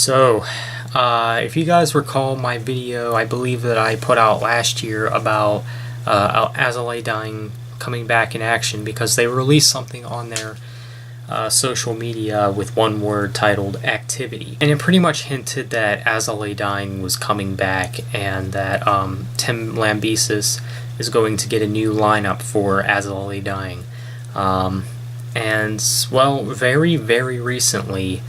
So, if you guys recall my video, I believe that I put out last year about Azalea Dying coming back in action because they released something on their social media with one word titled Activity. And it pretty much hinted that Azalea Dying was coming back and that Tim Lambesis is going to get a new lineup for Azalea Dying. And, well, very, very recently,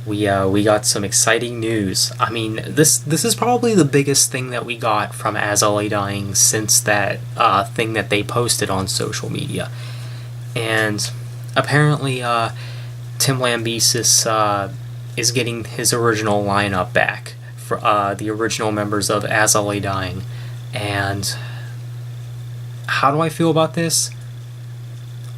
we got some exciting news. I mean, this is probably the biggest thing that we got from Azalea Dying since that thing that they posted on social media. And apparently, Tim Lambesis is getting his original lineup back for the original members of Azalea Dying. And how do I feel about this?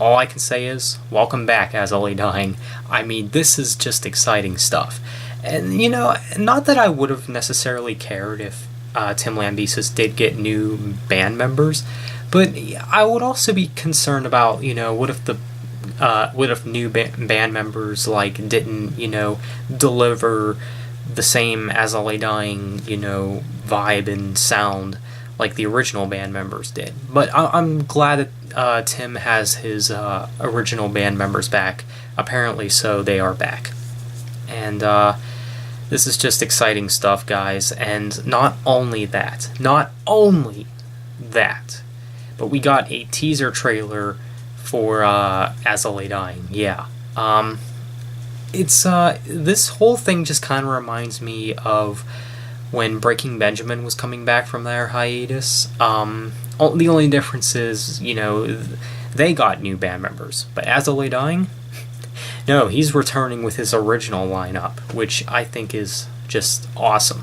All I can say is, welcome back, Azalea Dying. I mean, this is just exciting stuff. And, you know, not that I would have necessarily cared if Tim Lambesis did get new band members, but I would also be concerned about, you know, what if new band members, like, didn't, you know, deliver the same Azalea Dying, you know, vibe and sound like the original band members did. But I'm glad that Tim has his original band members back. Apparently so, they are back. And this is just exciting stuff, guys. And not only that, but we got a teaser trailer for Azalea Dying. Yeah. It's this whole thing just kind of reminds me of when Breaking Benjamin was coming back from their hiatus. The only difference is, you know, they got new band members, but Azalea Dying? No, he's returning with his original lineup, which I think is just awesome.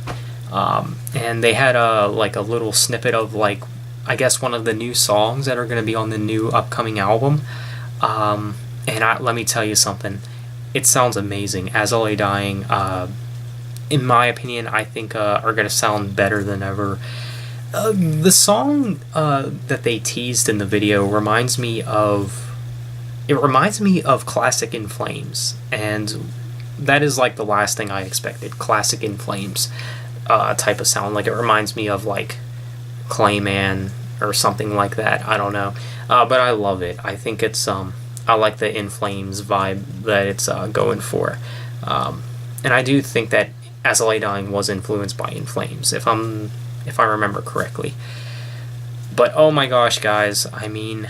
And they had a little snippet of, like, I guess one of the new songs that are going to be on the new upcoming album. And let me tell you something, it sounds amazing. Azalea Dying, in my opinion, I think are going to sound better than ever. The song that they teased in the video reminds me of Classic In Flames, and that is like the last thing I expected. Classic In Flames type of sound. Like, it reminds me of like Clayman or something like that. I don't know, but I love it. I think it's I like the In Flames vibe that it's going for, and I do think that Azalea Dying was influenced by In Flames, if I remember correctly. But oh my gosh, guys, I mean,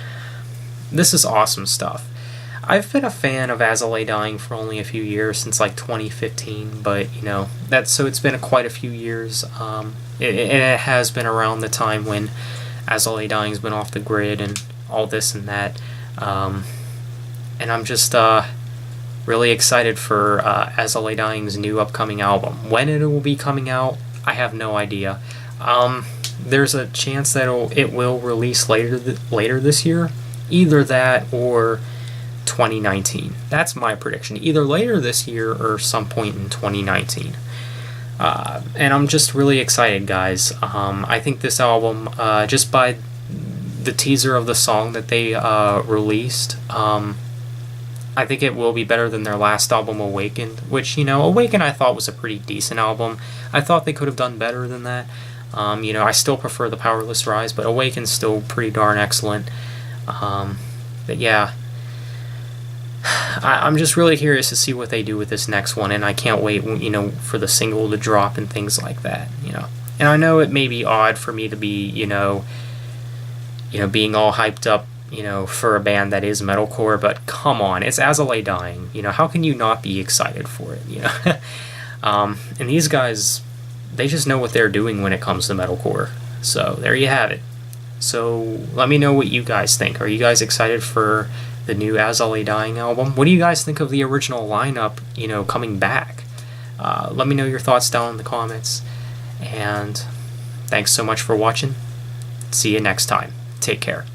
this is awesome stuff. I've been a fan of Azalea Dying for only a few years, since like 2015, but you know, it's been quite a few years. It has been around the time when Azalea Dying's been off the grid and all this and that. And I'm just really excited for Azalea Dying's new upcoming album. When it will be coming out, I have no idea. There's a chance that it will release later this year. Either that or 2019. That's my prediction. Either later this year or some point in 2019. And I'm just really excited, guys. I think this album, just by the teaser of the song that they released, I think it will be better than their last album, Awakened, which, you know, Awakened I thought was a pretty decent album. I thought they could have done better than that. You know, I still prefer The Powerless Rise, but Awakened's still pretty darn excellent. But yeah, I'm just really curious to see what they do with this next one, and I can't wait, you know, for the single to drop and things like that, you know. And I know it may be odd for me to be, you know, being all hyped up, you know, for a band that is metalcore, but come on, it's Azalea Dying. You know, how can you not be excited for it, you know? And these guys, they just know what they're doing when it comes to metalcore. So, there you have it. So, let me know what you guys think. Are you guys excited for the new Azalea Dying album? What do you guys think of the original lineup, you know, coming back? Let me know your thoughts down in the comments. And thanks so much for watching. See you next time. Take care.